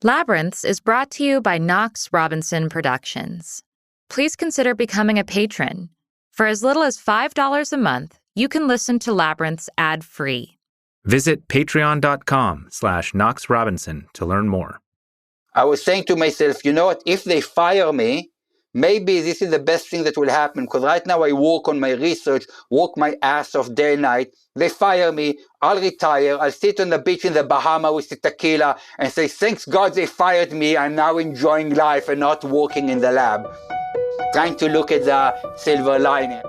Labyrinths is brought to you by Knox Robinson Productions. Please consider becoming a patron. For as little as $5 a month, you can listen to Labyrinths ad-free. Visit patreon.com/Knox Robinson to learn more. I was saying to myself, you know what, if they fire me, maybe this is the best thing that will happen, because right now I work on my research, work my ass off day and night. They fire me, I'll retire, I'll sit on the beach in the Bahamas with the tequila and say, thanks God they fired me, I'm now enjoying life and not working in the lab. Trying to look at the silver lining.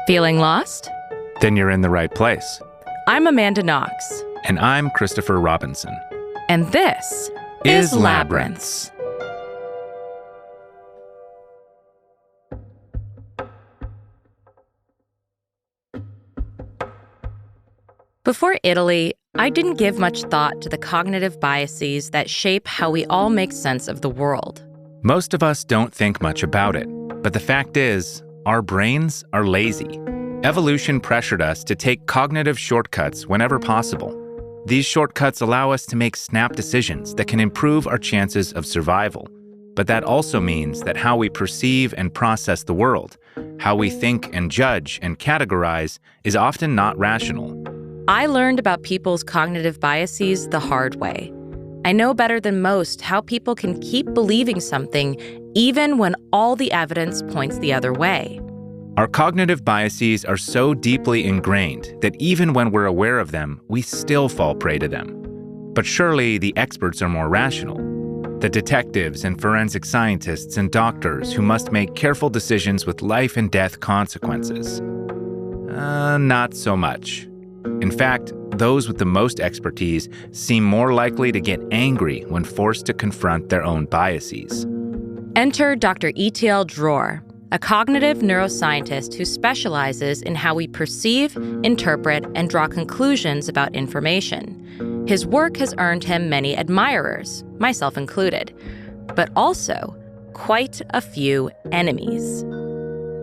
Feeling lost? Then you're in the right place. I'm Amanda Knox. And I'm Christopher Robinson. And this is Labyrinths. Before Italy, I didn't give much thought to the cognitive biases that shape how we all make sense of the world. Most of us don't think much about it, but the fact is, our brains are lazy. Evolution pressured us to take cognitive shortcuts whenever possible. These shortcuts allow us to make snap decisions that can improve our chances of survival. But that also means that how we perceive and process the world, how we think and judge and categorize, is often not rational. I learned about people's cognitive biases the hard way. I know better than most how people can keep believing something even when all the evidence points the other way. Our cognitive biases are so deeply ingrained that even when we're aware of them, we still fall prey to them. But surely the experts are more rational. The detectives and forensic scientists and doctors who must make careful decisions with life and death consequences. Not so much. In fact, those with the most expertise seem more likely to get angry when forced to confront their own biases. Enter Dr. Itiel Dror, a cognitive neuroscientist who specializes in how we perceive, interpret, and draw conclusions about information. His work has earned him many admirers, myself included, but also quite a few enemies.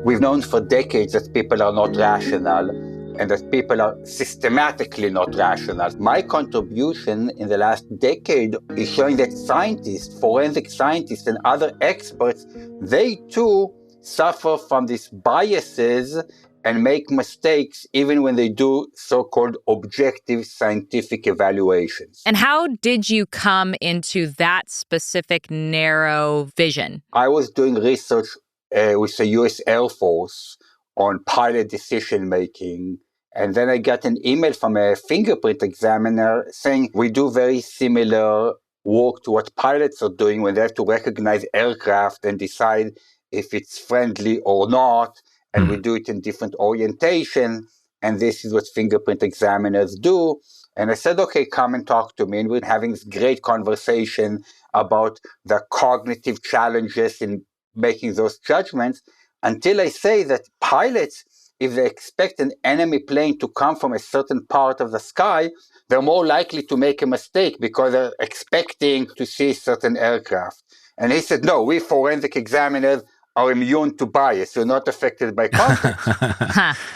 We've known for decades that people are not rational and that people are systematically not rational. My contribution in the last decade is showing that scientists, forensic scientists, and other experts, they too suffer from these biases and make mistakes even when they do so-called objective scientific evaluations. And how did you come into that specific narrow vision? I was doing research with the US Air Force on pilot decision-making. And then I got an email from a fingerprint examiner saying, we do very similar work to what pilots are doing when they have to recognize aircraft and decide if it's friendly or not. And we do it in different orientation. And this is what fingerprint examiners do. And I said, okay, come and talk to me. And we're having this great conversation about the cognitive challenges in making those judgments, until I say that pilots, if they expect an enemy plane to come from a certain part of the sky, they're more likely to make a mistake because they're expecting to see certain aircraft. And he said, no, we forensic examiners are immune to bias. We're not affected by context.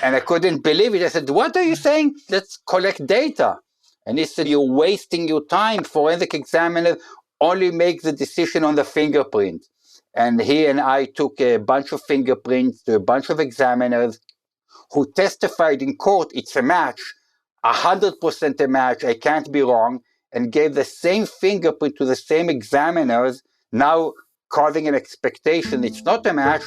And I couldn't believe it. I said, what are you saying? Let's collect data. And he said, you're wasting your time. Forensic examiners only make the decision on the fingerprint. And he and I took a bunch of fingerprints to a bunch of examiners who testified in court, it's a match, 100% a match, I can't be wrong, and gave the same fingerprint to the same examiners, now causing an expectation it's not a match.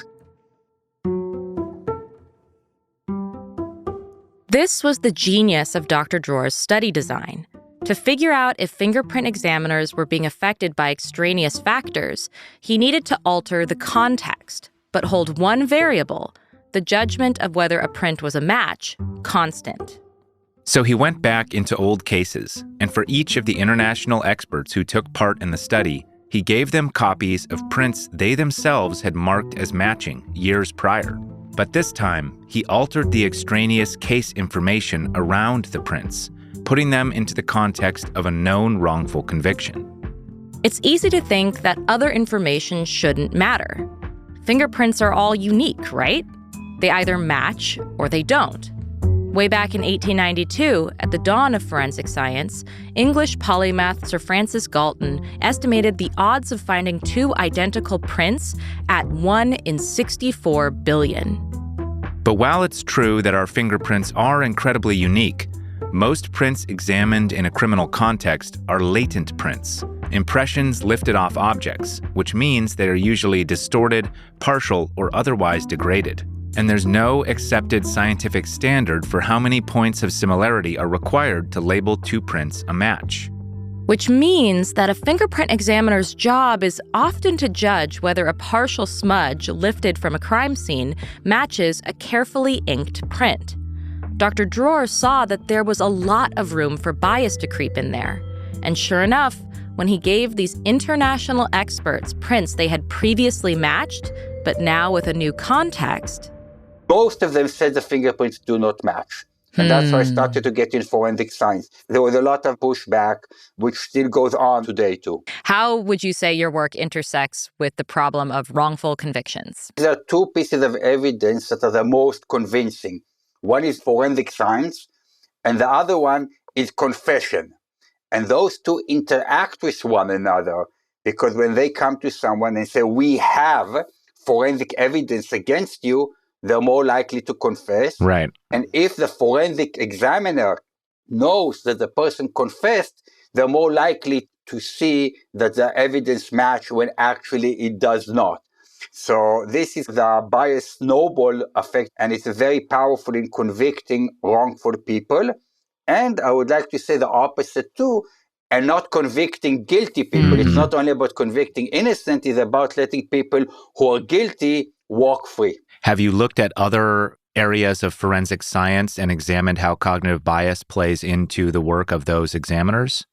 This was the genius of Dr. Dror's study design. To figure out if fingerprint examiners were being affected by extraneous factors, he needed to alter the context, but hold one variable, the judgment of whether a print was a match, constant. So he went back into old cases, and for each of the international experts who took part in the study, he gave them copies of prints they themselves had marked as matching years prior. But this time, he altered the extraneous case information around the prints, putting them into the context of a known wrongful conviction. It's easy to think that other information shouldn't matter. Fingerprints are all unique, right? They either match or they don't. Way back in 1892, at the dawn of forensic science, English polymath Sir Francis Galton estimated the odds of finding two identical prints at 1 in 64 billion. But while it's true that our fingerprints are incredibly unique, most prints examined in a criminal context are latent prints, impressions lifted off objects, which means they are usually distorted, partial, or otherwise degraded. And there's no accepted scientific standard for how many points of similarity are required to label two prints a match. Which means that a fingerprint examiner's job is often to judge whether a partial smudge lifted from a crime scene matches a carefully inked print. Dr. Dror saw that there was a lot of room for bias to creep in there. And sure enough, when he gave these international experts prints they had previously matched, but now with a new context, most of them said the fingerprints do not match. And that's why I started to get in forensic science. There was a lot of pushback, which still goes on today too. How would you say your work intersects with the problem of wrongful convictions? There are two pieces of evidence that are the most convincing. One is forensic science, and the other one is confession. And those two interact with one another, because when they come to someone and say, we have forensic evidence against you, they're more likely to confess. Right. And if the forensic examiner knows that the person confessed, they're more likely to see that the evidence match when actually it does not. So this is the bias snowball effect, and it's very powerful in convicting wrongful people. And I would like to say the opposite too, and not convicting guilty people. It's not only about convicting innocent, it's about letting people who are guilty walk free. Have you looked at other areas of forensic science and examined how cognitive bias plays into the work of those examiners?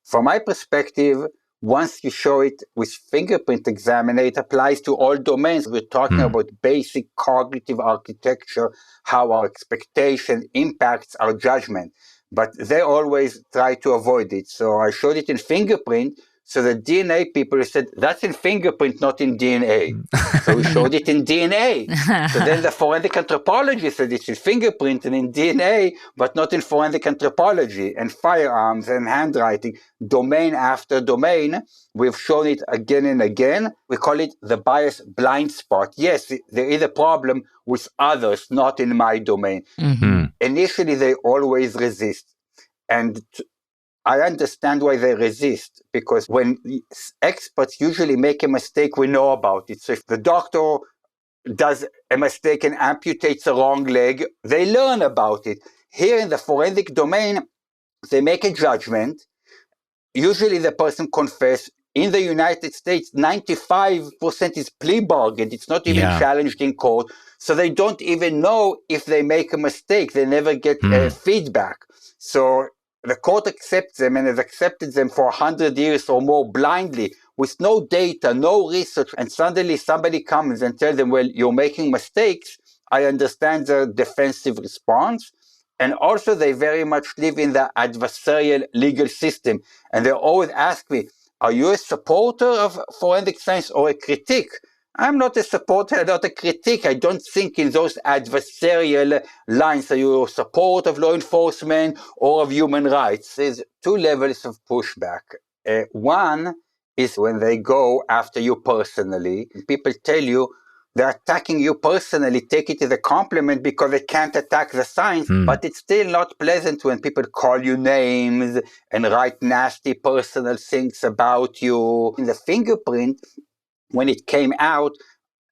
From my perspective, once you show it with fingerprint examiner, it applies to all domains. We're talking about basic cognitive architecture, how our expectation impacts our judgment. But they always try to avoid it. So I showed it in fingerprint. So the DNA people said, that's in fingerprint, not in DNA. So we showed it in DNA. So then the forensic anthropology said it's in fingerprint and in DNA, but not in forensic anthropology. And firearms and handwriting, domain after domain, we've shown it again and again. We call it the bias blind spot. Yes, there is a problem with others, not in my domain. Initially, they always resist. And I understand why they resist, because when experts usually make a mistake, we know about it. So if the doctor does a mistake and amputates the wrong leg, they learn about it. Here in the forensic domain, they make a judgment. Usually the person confesses. In the United States, 95% is plea bargain. It's not even challenged in court. So they don't even know if they make a mistake. They never get feedback. So the court accepts them and has accepted them for 100 years or more blindly with no data, no research. And suddenly somebody comes and tells them, well, you're making mistakes. I understand the defensive response. And also they very much live in the adversarial legal system. And they always ask me, are you a supporter of forensic science or a critic? I'm not a supporter, not a critic. I don't think in those adversarial lines. Are you a support of law enforcement or of human rights? There's two levels of pushback. One is when they go after you personally. People tell you they're attacking you personally. Take it as a compliment because they can't attack the science. But it's still not pleasant when people call you names and write nasty personal things about you. In the fingerprint, when it came out,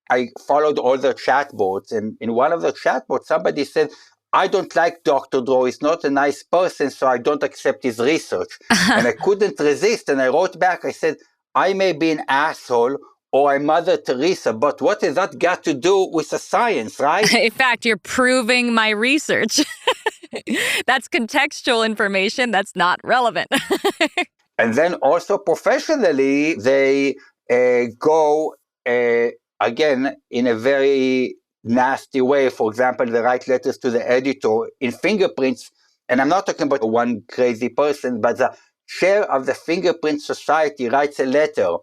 I followed all the chatbots. And in one of the chatbots, somebody said, I don't like Dr. Dror. He's not a nice person, so I don't accept his research. And I couldn't resist. And I wrote back, I said, I may be an asshole or I'm Mother Teresa, but what has that got to do with the science, right? In fact, you're proving my research. That's contextual information that's not relevant. And then also professionally, they go, again, in a very nasty way. For example, they write letters to the editor in fingerprints. And I'm not talking about one crazy person, but the chair of the Fingerprint Society writes a letter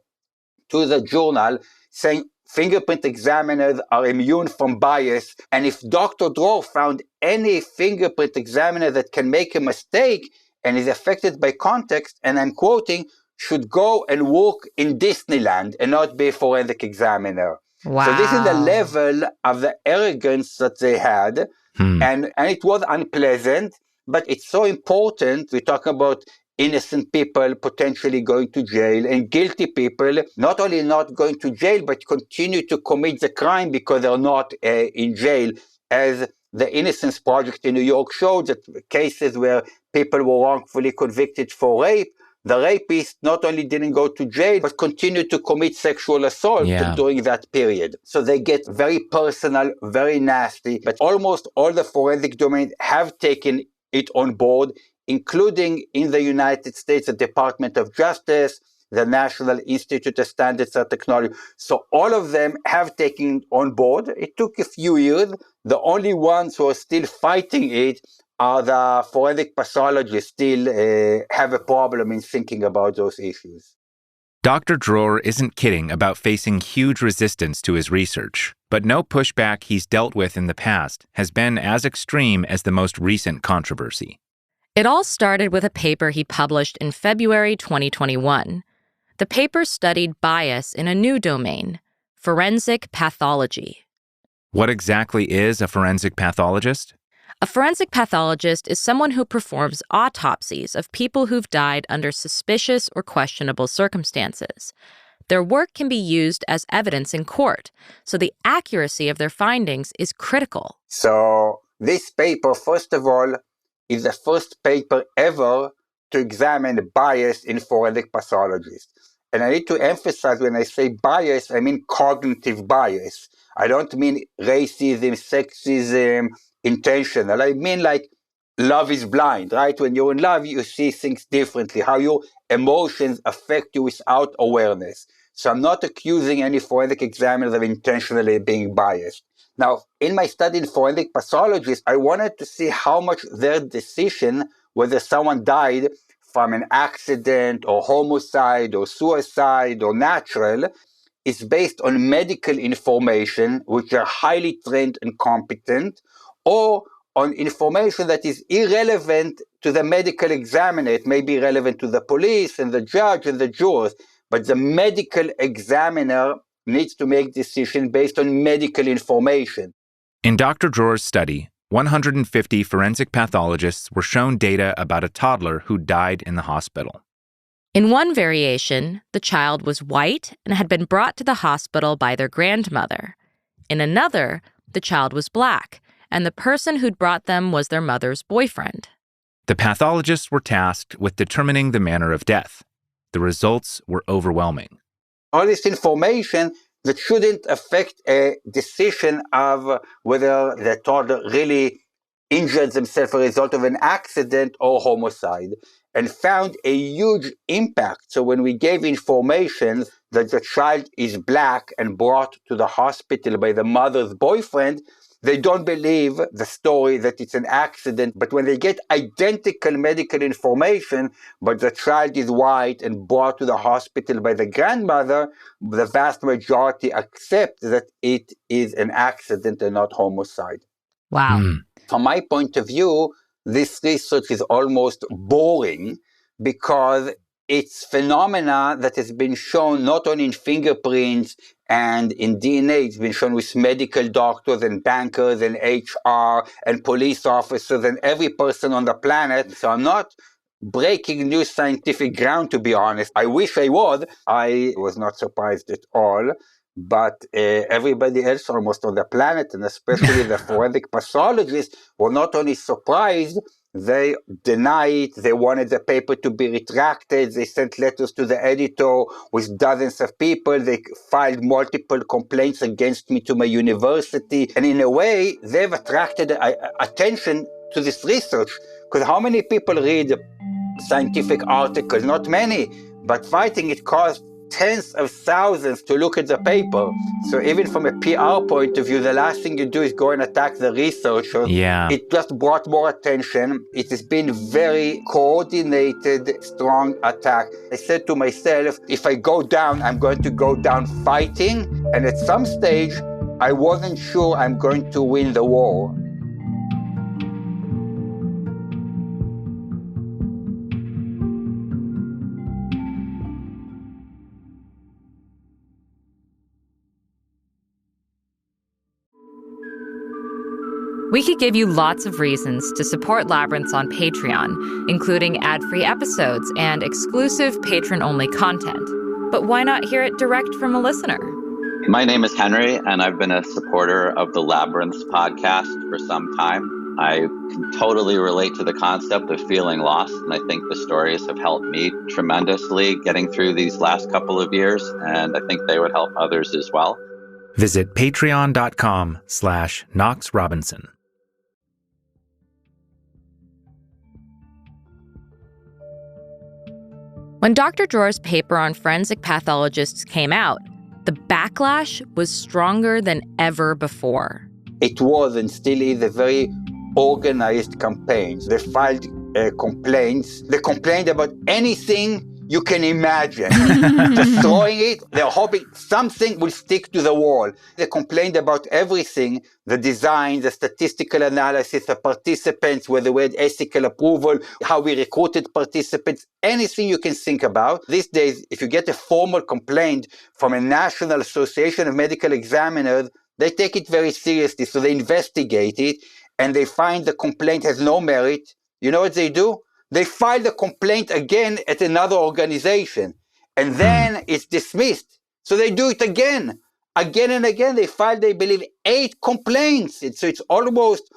to the journal saying, fingerprint examiners are immune from bias. And if Dr. Dror found any fingerprint examiner that can make a mistake and is affected by context, and I'm quoting, should go and work in Disneyland and not be a forensic examiner. Wow. So this is the level of the arrogance that they had. And it was unpleasant, but it's so important. We're talking about innocent people potentially going to jail and guilty people not only not going to jail, but continue to commit the crime because they're not in jail. As the Innocence Project in New York showed, that cases where people were wrongfully convicted for rape, the rapist not only didn't go to jail, but continued to commit sexual assault during that period. So they get very personal, very nasty, but almost all the forensic domains have taken it on board, including in the United States, the Department of Justice, the National Institute of Standards and Technology. So all of them have taken it on board. It took a few years. The only ones who are still fighting it are the forensic pathologists, still have a problem in thinking about those issues. Dr. Dror isn't kidding about facing huge resistance to his research, but no pushback he's dealt with in the past has been as extreme as the most recent controversy. It all started with a paper he published in February 2021. The paper studied bias in a new domain, forensic pathology. What exactly is a forensic pathologist? A forensic pathologist is someone who performs autopsies of people who've died under suspicious or questionable circumstances. Their work can be used as evidence in court, so the accuracy of their findings is critical. So this paper, first of all, is the first paper ever to examine bias in forensic pathologists. And I need to emphasize, when I say bias, I mean cognitive bias. I don't mean racism, sexism, intentional. I mean like love is blind, right? When you're in love, you see things differently, how your emotions affect you without awareness. So I'm not accusing any forensic examiners of intentionally being biased. Now, in my study in forensic pathologists, I wanted to see how much their decision, whether someone died from an accident or homicide or suicide or natural, is based on medical information, which are highly trained and competent, or on information that is irrelevant to the medical examiner. It may be relevant to the police and the judge and the jurors, but the medical examiner needs to make decisions based on medical information. In Dr. Dror's study, 150 forensic pathologists were shown data about a toddler who died in the hospital. In one variation, the child was white and had been brought to the hospital by their grandmother. In another, the child was black, and the person who'd brought them was their mother's boyfriend. The pathologists were tasked with determining the manner of death. The results were overwhelming. All this information that shouldn't affect a decision of whether the toddler really injured themselves as a result of an accident or homicide, and found a huge impact. So when we gave information that the child is black and brought to the hospital by the mother's boyfriend, they don't believe the story that it's an accident. But when they get identical medical information, but the child is white and brought to the hospital by the grandmother, the vast majority accept that it is an accident and not homicide. Wow. From my point of view, this research is almost boring because it's phenomena that has been shown not only in fingerprints and in DNA, it's been shown with medical doctors and bankers and HR and police officers and every person on the planet. So I'm not breaking new scientific ground, to be honest. I wish I was. I was not surprised at all. But everybody else almost on the planet, and especially the forensic pathologists, were not only surprised, they denied, they wanted the paper to be retracted, they sent letters to the editor with dozens of people, they filed multiple complaints against me to my university, and in a way, they've attracted attention to this research, because how many people read scientific articles? Not many, but fighting it caused tens of thousands to look at the paper. So even from a PR point of view, the last thing you do is go and attack the researcher. Yeah. It just brought more attention. It has been very coordinated, strong attack. I said to myself, if I go down, I'm going to go down fighting. And at some stage, I wasn't sure I'm going to win the war. We could give you lots of reasons to support Labyrinths on Patreon, including ad-free episodes and exclusive patron-only content. But why not hear it direct from a listener? My name is Henry, and I've been a supporter of the Labyrinths podcast for some time. I can totally relate to the concept of feeling lost, and I think the stories have helped me tremendously getting through these last couple of years, and I think they would help others as well. Visit patreon.com/Knox Robinson. When Dr. Dror's paper on forensic pathologists came out, the backlash was stronger than ever before. It was and still is a very organized campaign. They filed complaints. They complained about anything you can imagine. Destroying it, they're hoping something will stick to the wall. They complained about everything, the design, the statistical analysis, the participants, whether we had ethical approval, how we recruited participants, anything you can think about. These days, if you get a formal complaint from a National Association of Medical Examiners, they take it very seriously, so they investigate it, and they find the complaint has no merit. You know what they do? They file the complaint again at another organization, and then it's dismissed. So they do it again and again. They file, they believe, 8 complaints. So it's almost,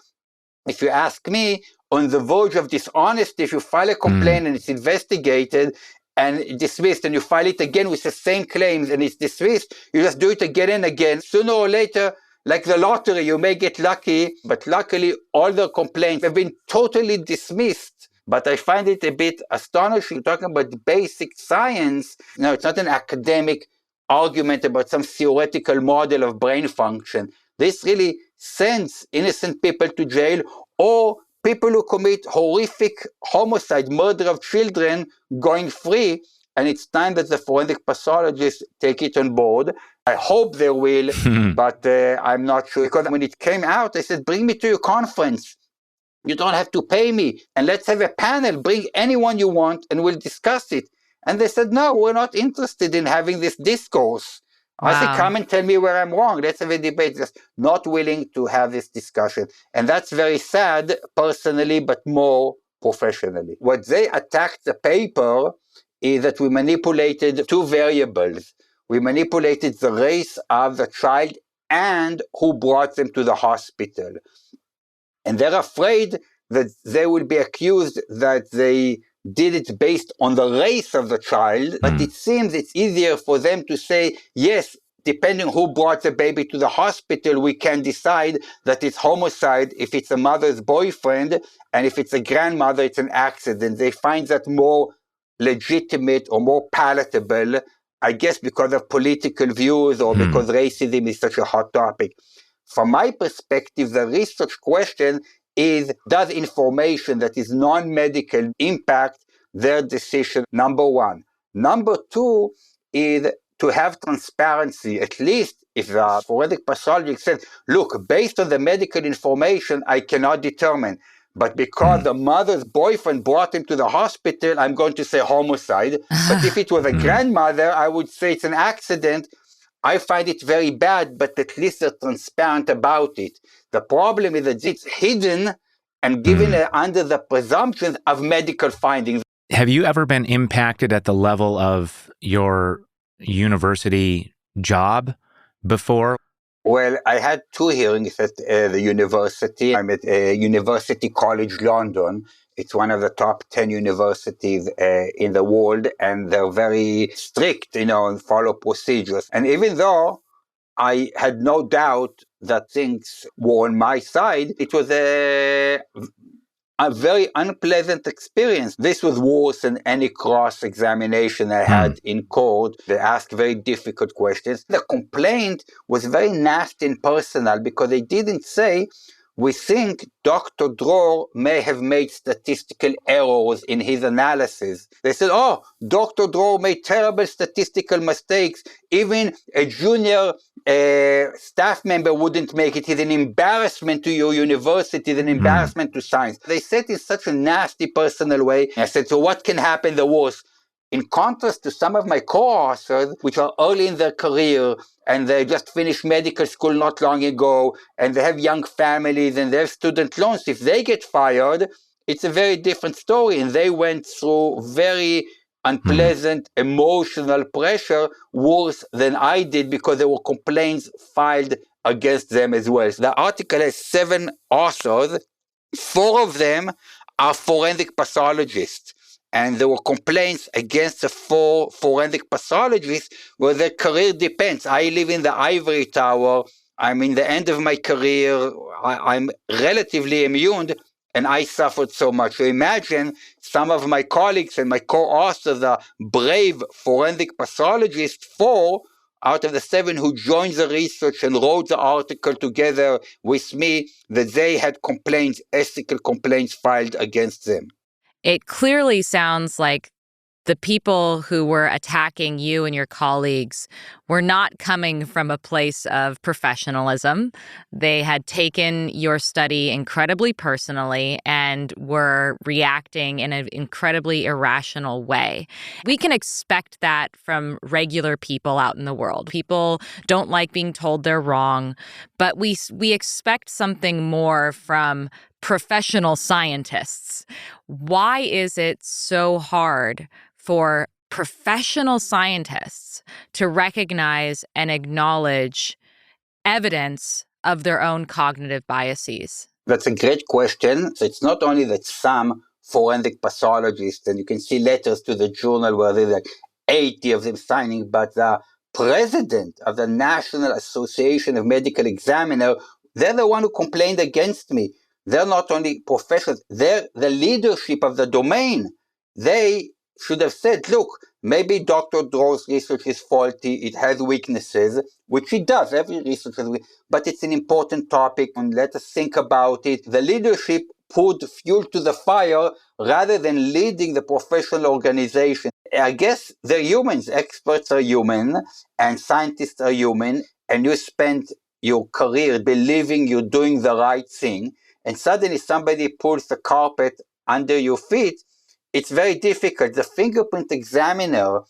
if you ask me, on the verge of dishonesty. If you file a complaint and it's investigated and dismissed, and you file it again with the same claims and it's dismissed, you just do it again and again. Sooner or later, like the lottery, you may get lucky, but luckily all the complaints have been totally dismissed. But I find it a bit astonishing, talking about basic science. No, it's not an academic argument about some theoretical model of brain function. This really sends innocent people to jail, or people who commit horrific homicide, murder of children, going free. And it's time that the forensic pathologists take it on board. I hope they will, but I'm not sure. Because when it came out, I said, bring me to your conference. You don't have to pay me. And let's have a panel. Bring anyone you want and we'll discuss it. And they said, no, we're not interested in having this discourse. I said, come and tell me where I'm wrong. Let's have a debate. Just not willing to have this discussion. And that's very sad, personally, but more professionally. What they attacked the paper is that we manipulated 2 variables. We manipulated the race of the child and who brought them to the hospital. And they're afraid that they will be accused that they did it based on the race of the child. But it seems it's easier for them to say, yes, depending who brought the baby to the hospital, we can decide that it's homicide if it's a mother's boyfriend, and if it's a grandmother, it's an accident. They find that more legitimate or more palatable, I guess because of political views or because racism is such a hot topic. From my perspective, the research question is, does information that is non-medical impact their decision? Number 1. Number 2 is to have transparency, at least if the forensic pathologist says, look, based on the medical information, I cannot determine. But because the mother's boyfriend brought him to the hospital, I'm going to say homicide. But if it was a grandmother, I would say it's an accident. I find it very bad, but at least they're transparent about it. The problem is that it's hidden and given under the presumption of medical findings. Have you ever been impacted at the level of your university job before? Well, I had 2 hearings at the university. I'm at University College London. It's one of the top 10 universities in the world, and they're very strict, and follow procedures. And even though I had no doubt that things were on my side, it was a very unpleasant experience. This was worse than any cross-examination I had in court. They asked very difficult questions. The complaint was very nasty and personal because they didn't say, we think Dr. Dror may have made statistical errors in his analysis. They said, Dr. Dror made terrible statistical mistakes. Even a junior a staff member wouldn't make it. It's an embarrassment to your university, it's an embarrassment to science. They said it in such a nasty, personal way. I said, so what can happen the worst? In contrast to some of my co-authors, which are early in their career, and they just finished medical school not long ago, and they have young families, and they have student loans, if they get fired, it's a very different story. And they went through very unpleasant emotional pressure, worse than I did, because there were complaints filed against them as well. So the article has 7 authors. 4 of them are forensic pathologists. And there were complaints against the 4 forensic pathologists where their career depends. I live in the ivory tower. I'm in the end of my career. I'm relatively immune, and I suffered so much. So imagine some of my colleagues and my co-authors are brave forensic pathologists, 4 out of the 7 who joined the research and wrote the article together with me, that they had complaints, ethical complaints filed against them. It clearly sounds like the people who were attacking you and your colleagues were not coming from a place of professionalism. They had taken your study incredibly personally and were reacting in an incredibly irrational way. We can expect that from regular people out in the world. People don't like being told they're wrong, but we expect something more from professional scientists. Why is it so hard for professional scientists to recognize and acknowledge evidence of their own cognitive biases? That's a great question. So it's not only that some forensic pathologists, and you can see letters to the journal where there's like 80 of them signing, but the president of the National Association of Medical Examiners, they're the one who complained against me. They're not only professionals, they're the leadership of the domain. They should have said, look, maybe Dr. Dror's research is faulty, it has weaknesses, which it does, every research has weaknesses, but it's an important topic, and let us think about it. The leadership poured fuel to the fire rather than leading the professional organization. I guess they're humans, experts are human, and scientists are human, and you spend your career believing you're doing the right thing, and suddenly somebody pulls the carpet under your feet. It's very difficult. The fingerprint examiner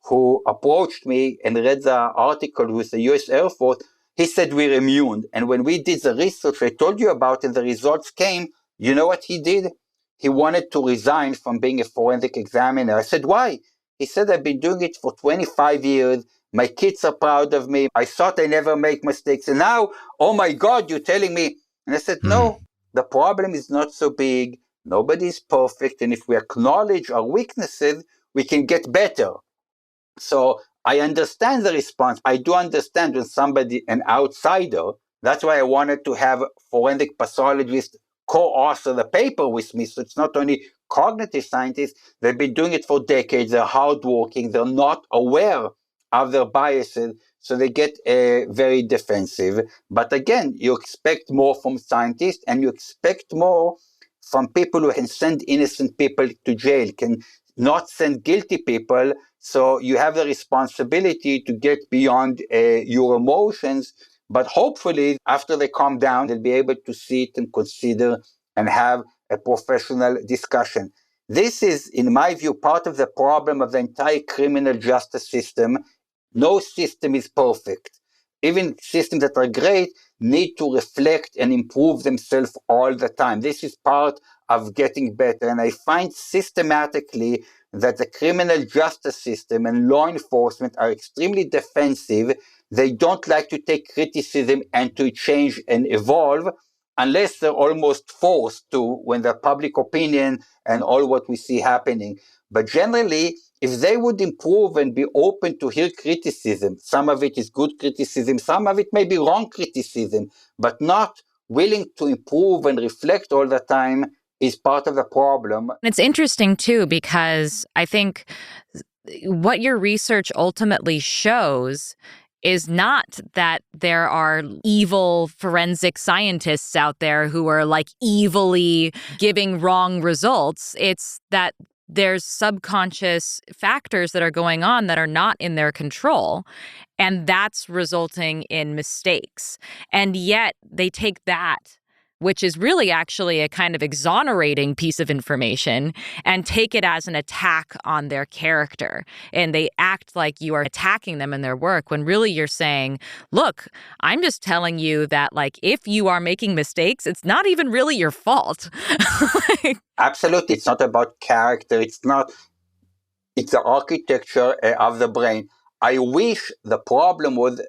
who approached me and read the article with the US Air Force, he said we're immune. And when we did the research I told you about and the results came, you know what he did? He wanted to resign from being a forensic examiner. I said, why? He said, I've been doing it for 25 years. My kids are proud of me. I thought I never make mistakes. And now, oh my God, you're telling me. And I said, no, the problem is not so big. Nobody is perfect. And if we acknowledge our weaknesses, we can get better. So I understand the response. I do understand when somebody, an outsider, that's why I wanted to have forensic pathologists co-author the paper with me. So it's not only cognitive scientists, they've been doing it for decades, they're hardworking, they're not aware of their biases, so they get very defensive. But again, you expect more from scientists, and you expect more from people who can send innocent people to jail, can not send guilty people. So you have the responsibility to get beyond your emotions. But hopefully, after they calm down, they'll be able to see it and consider and have a professional discussion. This is, in my view, part of the problem of the entire criminal justice system. No system is perfect. Even systems that are great need to reflect and improve themselves all the time. This is part of getting better. And I find systematically that the criminal justice system and law enforcement are extremely defensive. They don't like to take criticism and to change and evolve unless they're almost forced to, when the public opinion and all what we see happening. But generally, if they would improve and be open to hear criticism, some of it is good criticism, some of it may be wrong criticism, but not willing to improve and reflect all the time is part of the problem. It's interesting, too, because I think what your research ultimately shows is not that there are evil forensic scientists out there who are like evilly giving wrong results. It's that there's subconscious factors that are going on that are not in their control. And that's resulting in mistakes. And yet they take that, which is really actually a kind of exonerating piece of information, and take it as an attack on their character. And they act like you are attacking them in their work when really you're saying, look, I'm just telling you that, like, if you are making mistakes, it's not even really your fault. Absolutely. It's not about character. It's the architecture of the brain. I wish the problem was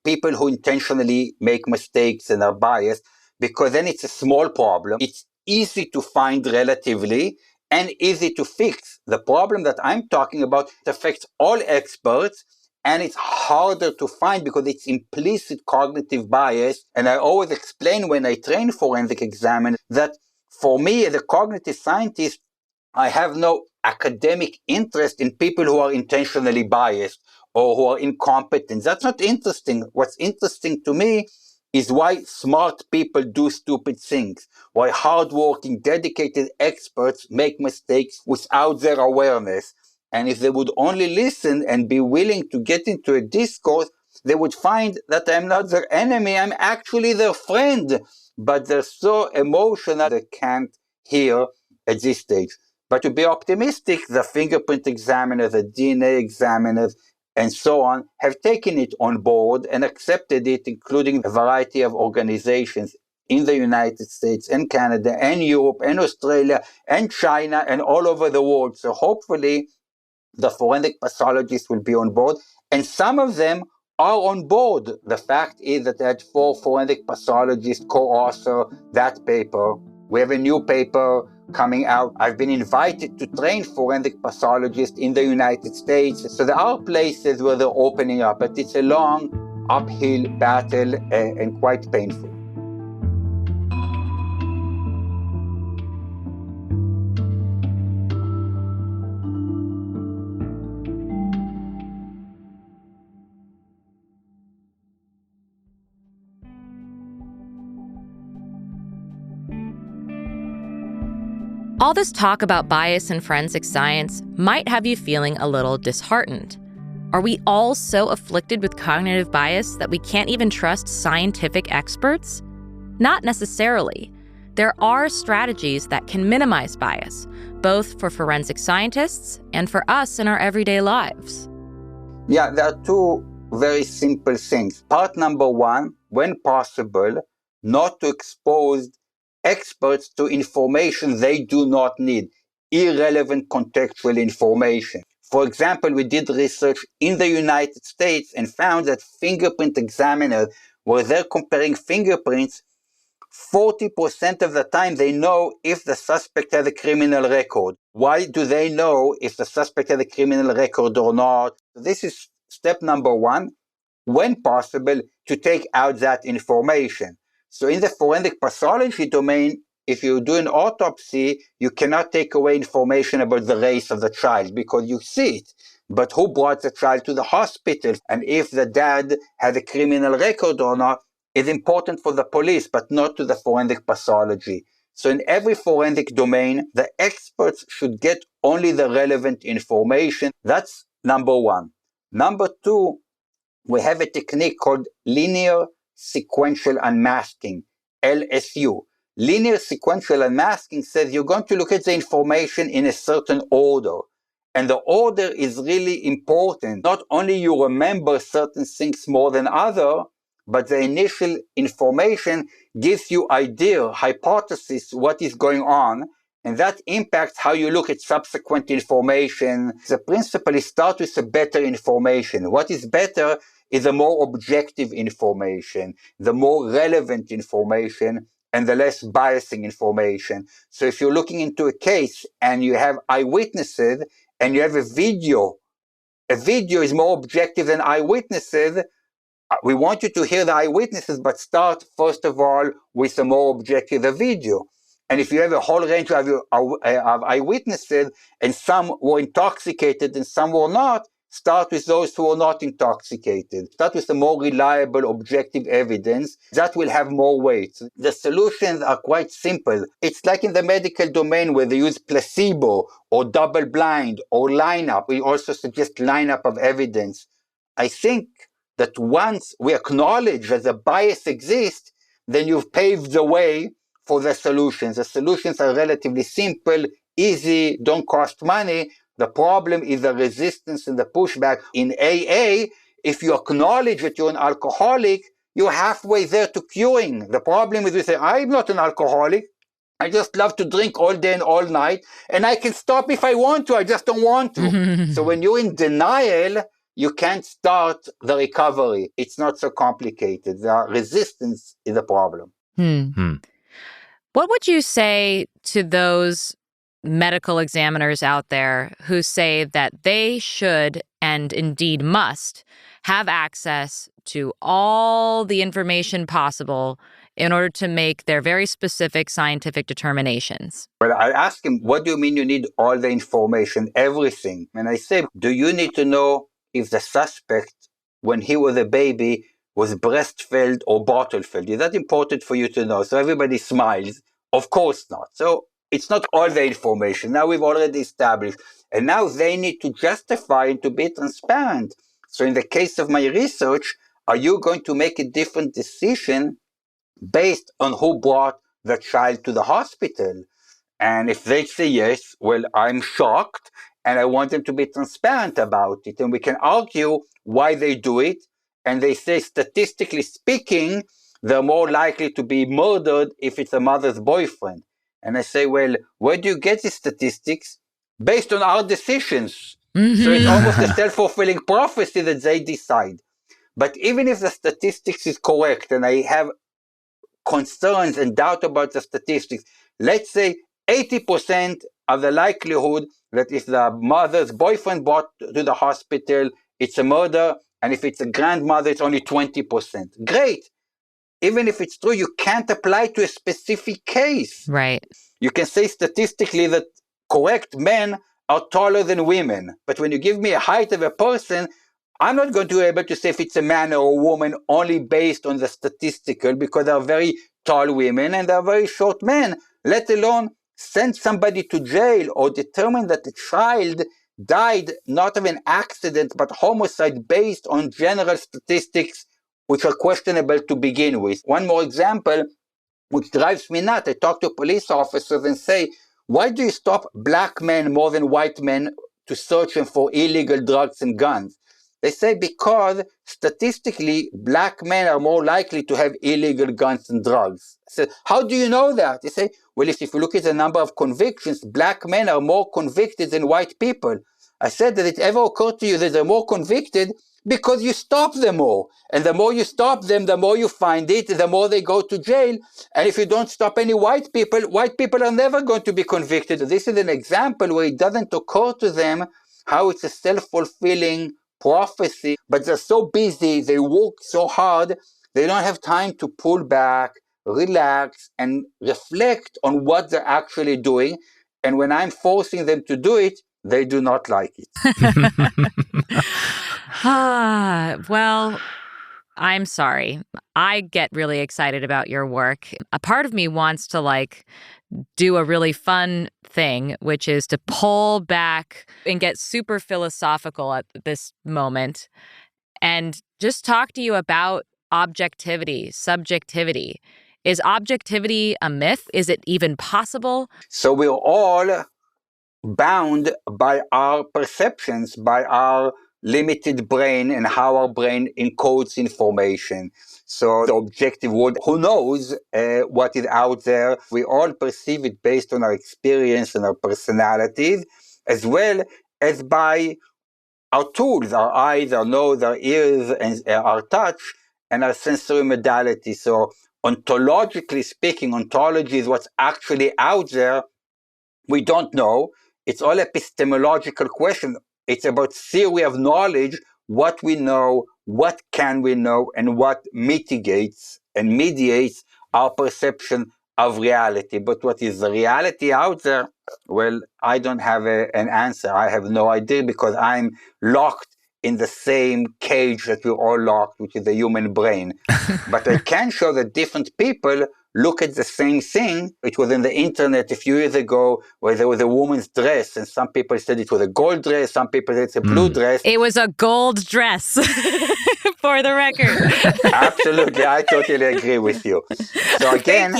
people who intentionally make mistakes and are biased, because then it's a small problem. It's easy to find relatively and easy to fix. The problem that I'm talking about affects all experts, and it's harder to find because it's implicit cognitive bias. And I always explain when I train forensic examiners that for me as a cognitive scientist, I have no academic interest in people who are intentionally biased or who are incompetent. That's not interesting. What's interesting to me is why smart people do stupid things, why hardworking, dedicated experts make mistakes without their awareness. And if they would only listen and be willing to get into a discourse, they would find that I'm not their enemy, I'm actually their friend. But they're so emotional they can't hear at this stage. But to be optimistic, the fingerprint examiners, the DNA examiners, and so on, have taken it on board and accepted it, including a variety of organizations in the United States and Canada and Europe and Australia and China and all over the world. So hopefully the forensic pathologists will be on board, and some of them are on board. The fact is that I had 4 forensic pathologists co-author that paper. We have a new paper coming out. I've been invited to train forensic pathologists in the United States. So there are places where they're opening up, but it's a long uphill battle and quite painful. All this talk about bias in forensic science might have you feeling a little disheartened. Are we all so afflicted with cognitive bias that we can't even trust scientific experts? Not necessarily. There are strategies that can minimize bias, both for forensic scientists and for us in our everyday lives. Yeah, there are 2 very simple things. Part number 1, when possible, not to expose experts to information they do not need, irrelevant contextual information. For example, we did research in the United States and found that fingerprint examiners, where they're comparing fingerprints, 40% of the time they know if the suspect has a criminal record. Why do they know if the suspect has a criminal record or not? This is step number 1, when possible, to take out that information. So in the forensic pathology domain, if you do an autopsy, you cannot take away information about the race of the child because you see it. But who brought the child to the hospital, and if the dad had a criminal record or not, is important for the police, but not to the forensic pathology. So in every forensic domain, the experts should get only the relevant information. That's number 1. Number 2, we have a technique called linear sequential unmasking, LSU. Linear sequential unmasking says you're going to look at the information in a certain order. And the order is really important. Not only you remember certain things more than others, but the initial information gives you idea, hypothesis, what is going on, and that impacts how you look at subsequent information. The principle is start with a better information. What is better is a more objective information, the more relevant information, and the less biasing information. So if you're looking into a case and you have eyewitnesses and you have a video is more objective than eyewitnesses. We want you to hear the eyewitnesses, but start first of all with a more objective video. And if you have a whole range of eyewitnesses and some were intoxicated and some were not, start with those who are not intoxicated. Start with the more reliable, objective evidence. That will have more weight. The solutions are quite simple. It's like in the medical domain where they use placebo or double blind or lineup. We also suggest lineup of evidence. I think that once we acknowledge that the bias exists, then you've paved the way for the solutions. The solutions are relatively simple, easy, don't cost money. The problem is the resistance and the pushback. In AA, if you acknowledge that you're an alcoholic, you're halfway there to curing. The problem is you say, I'm not an alcoholic. I just love to drink all day and all night, and I can stop if I want to. I just don't want to. So when you're in denial, you can't start the recovery. It's not so complicated. The resistance is a problem. What would you say to those medical examiners out there who say that they should and indeed must have access to all the information possible in order to make their very specific scientific determinations? Well, I ask him, what do you mean you need all the information, everything? And I say, do you need to know if the suspect, when he was a baby, was breastfed or bottle-fed? Is that important for you to know? So everybody smiles. Of course not. So it's not all the information. Now we've already established. And now they need to justify and to be transparent. So in the case of my research, are you going to make a different decision based on who brought the child to the hospital? And if they say yes, well, I'm shocked, and I want them to be transparent about it. And we can argue why they do it. And they say, statistically speaking, they're more likely to be murdered if it's a mother's boyfriend. And I say, well, where do you get these statistics? Based on our decisions. So it's almost a self-fulfilling prophecy that they decide. But even if the statistics is correct, and I have concerns and doubt about the statistics, let's say 80% of the likelihood that if the mother's boyfriend brought to the hospital, it's a murder, and if it's a grandmother, it's only 20%. Great. Even if it's true, you can't apply to a specific case. Right. You can say statistically that correct men are taller than women. But when you give me a height of a person, I'm not going to be able to say if it's a man or a woman only based on the statistical, because there are very tall women and there are very short men, let alone send somebody to jail or determine that the child died not of an accident but homicide based on general statistics which are questionable to begin with. One more example, which drives me nuts. I talk to police officers and say, why do you stop black men more than white men to search them for illegal drugs and guns? They say because statistically, black men are more likely to have illegal guns and drugs. I said, how do you know that? They say, well, if you look at the number of convictions, black men are more convicted than white people. I said, did it ever occur to you that they're more convicted? Because you stop them more. And the more you stop them, the more you find it, the more they go to jail. And if you don't stop any white people are never going to be convicted. This is an example where it doesn't occur to them how it's a self-fulfilling prophecy, but they're so busy, they work so hard, they don't have time to pull back, relax, and reflect on what they're actually doing. And when I'm forcing them to do it, they do not like it. Well, I'm sorry. I get really excited about your work. A part of me wants to do a really fun thing, which is to pull back and get super philosophical at this moment and just talk to you about objectivity, subjectivity. Is objectivity a myth? Is it even possible? So we're all bound by our perceptions, by our limited brain and how our brain encodes information. So the objective world, who knows what is out there? We all perceive it based on our experience and our personalities, as well as by our tools, our eyes, our nose, our ears, and our touch, and our sensory modality. So ontologically speaking, ontology is what's actually out there. We don't know. It's all epistemological question. It's about theory of knowledge, what we know, what can we know, and what mitigates and mediates our perception of reality. But what is the reality out there? Well, I don't have an answer. I have no idea because I'm locked in the same cage that we're all locked, which is the human brain. But I can show that different people look at the same thing. It was in the internet a few years ago where there was a woman's dress, and some people said it was a gold dress, some people said it's a blue dress. It was a gold dress, for the record. Absolutely, I totally agree with you. So again,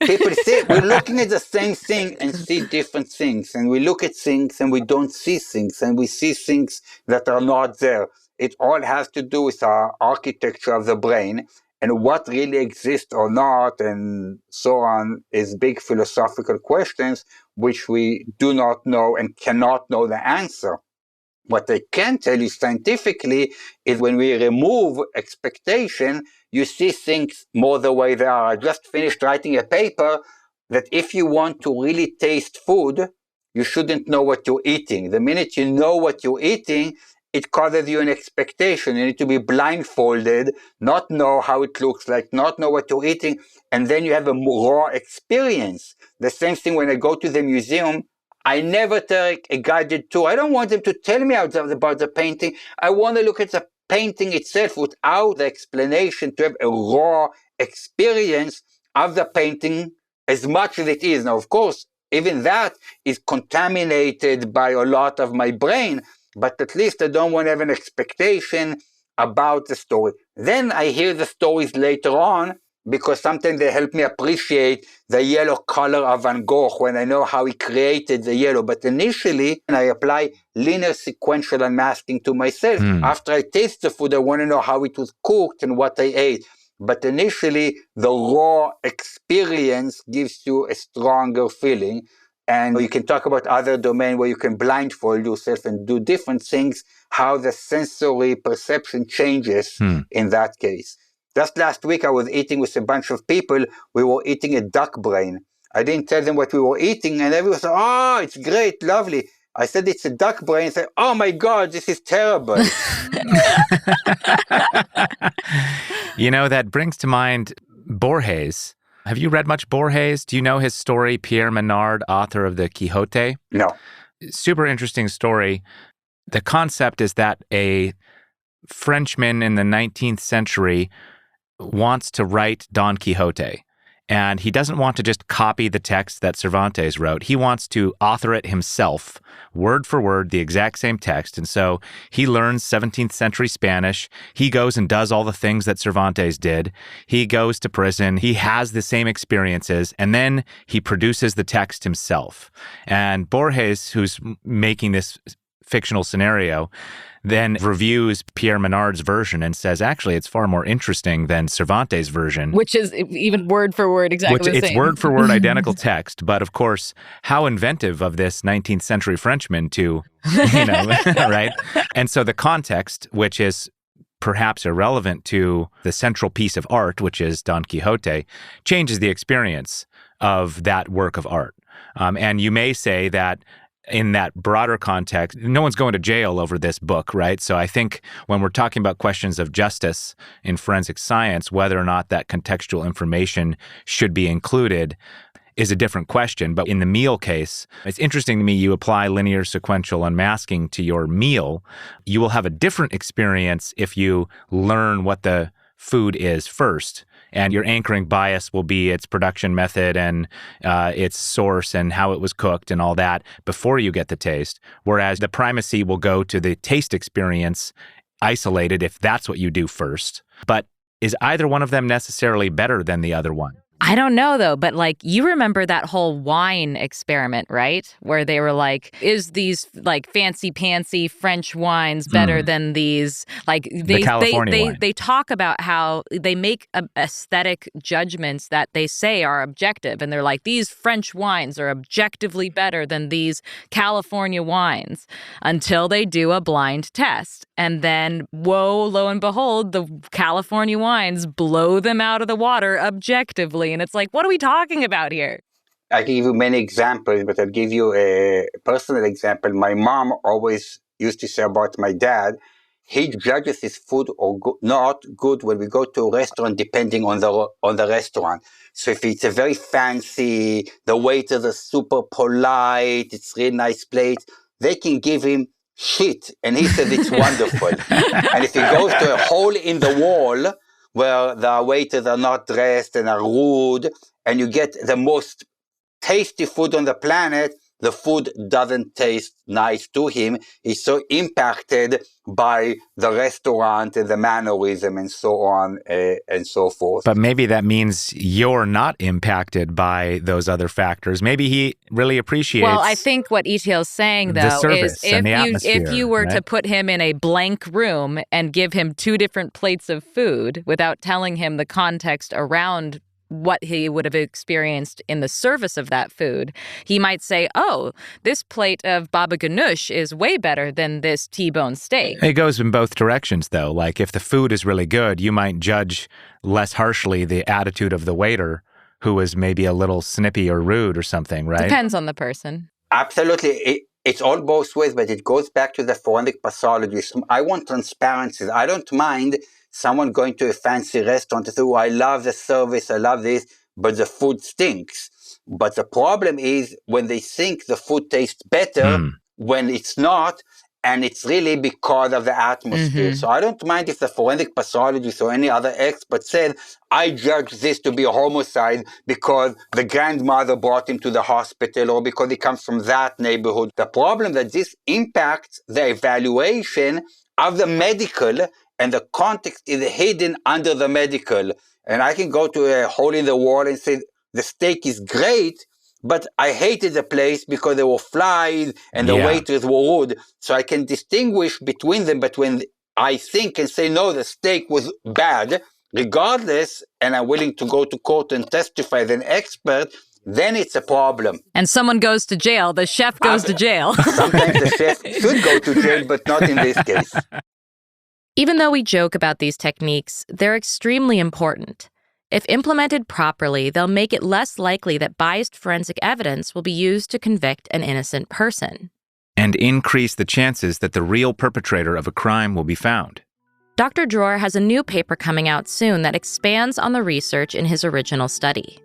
people say we're looking at the same thing and see different things, and we look at things and we don't see things, and we see things that are not there. It all has to do with our architecture of the brain, and what really exists or not, and so on, is big philosophical questions which we do not know and cannot know the answer. What I can tell you scientifically is when we remove expectation, you see things more the way they are. I just finished writing a paper that if you want to really taste food, you shouldn't know what you're eating. The minute you know what you're eating, it causes you an expectation. You need to be blindfolded, not know how it looks like, not know what you're eating, and then you have a raw experience. The same thing when I go to the museum, I never take a guided tour. I don't want them to tell me about the painting. I want to look at the painting itself without the explanation, to have a raw experience of the painting as much as it is. Now, of course, even that is contaminated by a lot of my brain, but at least I don't want to have an expectation about the story. Then I hear the stories later on, because sometimes they help me appreciate the yellow color of Van Gogh when I know how he created the yellow. But initially, I apply linear sequential unmasking to myself. After I taste the food, I want to know how it was cooked and what I ate. But initially, the raw experience gives you a stronger feeling. And you can talk about other domains where you can blindfold yourself and do different things, how the sensory perception changes in that case. Just last week, I was eating with a bunch of people. We were eating a duck brain. I didn't tell them what we were eating, and everyone said, "Oh, it's great, lovely." I said, "It's a duck brain." I said, "Oh my God, this is terrible." You know, that brings to mind Borges. Have you read much Borges? Do you know his story, Pierre Menard, author of the Quixote? No. Super interesting story. The concept is that a Frenchman in the 19th century wants to write Don Quixote, and he doesn't want to just copy the text that Cervantes wrote. He wants to author it himself, word for word, the exact same text. And so he learns 17th century Spanish. He goes and does all the things that Cervantes did. He goes to prison. He has the same experiences, and then he produces the text himself. And Borges, who's making this fictional scenario, then reviews Pierre Menard's version and says, actually, it's far more interesting than Cervantes' version. Which is even word for word exactly the same. It's word for word identical text. But of course, how inventive of this 19th century Frenchman to, right? And so the context, which is perhaps irrelevant to the central piece of art, which is Don Quixote, changes the experience of that work of art. And you may say that in that broader context, no one's going to jail over this book, right? So I think when we're talking about questions of justice in forensic science, whether or not that contextual information should be included is a different question. But in the meal case, it's interesting to me, you apply linear sequential unmasking to your meal. You will have a different experience if you learn what the food is first. And your anchoring bias will be its production method and its source and how it was cooked and all that before you get the taste. Whereas the primacy will go to the taste experience isolated if that's what you do first. But is either one of them necessarily better than the other one? I don't know, though, but like you remember that whole wine experiment, right? Where they were like, is these like fancy-pantsy French wines better than these? Like the California wine. They talk about how they make aesthetic judgments that they say are objective. And they're like, these French wines are objectively better than these California wines until they do a blind test. And then, whoa, lo and behold, the California wines blow them out of the water objectively. And it's like, what are we talking about here? I can give you many examples, but I'll give you a personal example. My mom always used to say about my dad, he judges his food or not good when we go to a restaurant, depending on the restaurant. So if it's a very fancy, the waiters are super polite, it's really nice plate, they can give him shit. And he says it's wonderful. And if he goes to a hole in the wall where the waiters are not dressed and are rude, and you get the most tasty food on the planet, the food doesn't taste nice to him. He's so impacted by the restaurant and the mannerism and so on and so forth. But maybe that means you're not impacted by those other factors. Maybe he really appreciates. Well, I think what Itiel's saying, though, is if you were to put him in a blank room and give him 2 different plates of food without telling him the context around what he would have experienced in the service of that food, he might say, oh, this plate of baba ganoush is way better than this T-bone steak. It goes in both directions, though. Like, if the food is really good, you might judge less harshly the attitude of the waiter who was maybe a little snippy or rude or something, right? Depends on the person. Absolutely. It's all both ways, but it goes back to the forensic pathologist. I want transparency. I don't mind someone going to a fancy restaurant and say, oh, I love the service, I love this, but the food stinks. But the problem is when they think the food tastes better when it's not, and it's really because of the atmosphere. So I don't mind if the forensic pathologist or any other expert said, I judge this to be a homicide because the grandmother brought him to the hospital or because he comes from that neighborhood. The problem that this impacts the evaluation of the medical, and the context is hidden under the medical. And I can go to a hole in the wall and say, the steak is great, but I hated the place because there were flies and the waiters were rude. So I can distinguish between them, but when I think and say, no, the steak was bad, regardless, and I'm willing to go to court and testify as an expert, then it's a problem. And someone goes to jail, the chef goes to jail. Sometimes the chef should go to jail, but not in this case. Even though we joke about these techniques, they're extremely important. If implemented properly, they'll make it less likely that biased forensic evidence will be used to convict an innocent person. And increase the chances that the real perpetrator of a crime will be found. Dr. Dror has a new paper coming out soon that expands on the research in his original study.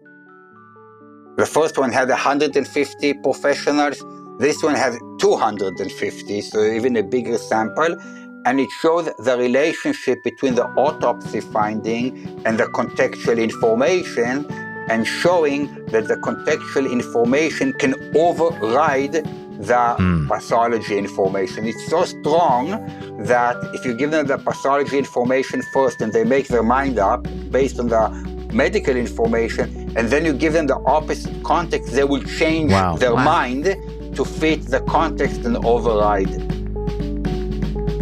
The first one had 150 professionals. This one has 250, so even a bigger sample. And it shows the relationship between the autopsy finding and the contextual information, and showing that the contextual information can override the pathology information. It's so strong that if you give them the pathology information first and they make their mind up based on the medical information, and then you give them the opposite context, they will change their mind to fit the context and override.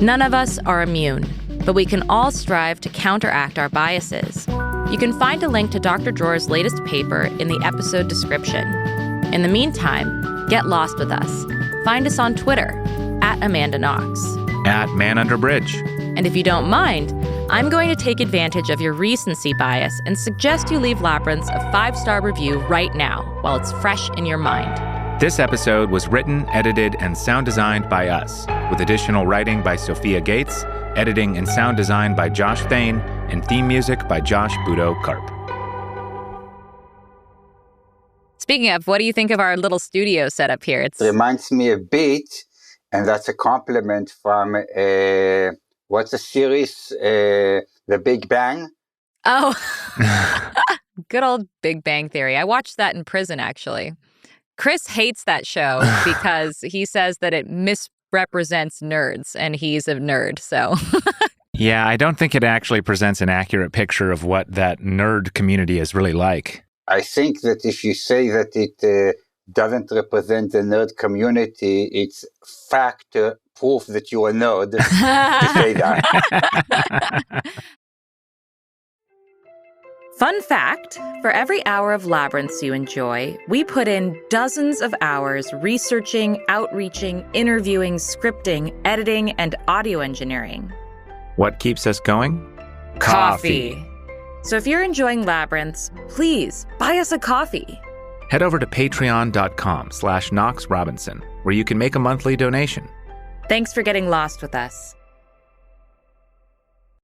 None of us are immune, but we can all strive to counteract our biases. You can find a link to Dr. Dror's latest paper in the episode description. In the meantime, get lost with us. Find us on Twitter, @AmandaKnox. @ManUnderBridge. And if you don't mind, I'm going to take advantage of your recency bias and suggest you leave Labyrinths a 5-star review right now while it's fresh in your mind. This episode was written, edited, and sound designed by us, with additional writing by Sophia Gates, editing and sound design by Josh Thane, and theme music by Josh Budo-Karp. Speaking of, what do you think of our little studio setup here? It reminds me a bit, and that's a compliment from, what's the series? The Big Bang? Oh, good old Big Bang Theory. I watched that in prison, actually. Chris hates that show because he says that it misrepresents nerds, and he's a nerd, so... Yeah, I don't think it actually presents an accurate picture of what that nerd community is really like. I think that if you say that it doesn't represent the nerd community, it's fact proof that you're a nerd to say that. Fun fact, for every hour of Labyrinths you enjoy, we put in dozens of hours researching, outreaching, interviewing, scripting, editing, and audio engineering. What keeps us going? Coffee. So if you're enjoying Labyrinths, please buy us a coffee. Head over to patreon.com/KnoxRobinson, where you can make a monthly donation. Thanks for getting lost with us.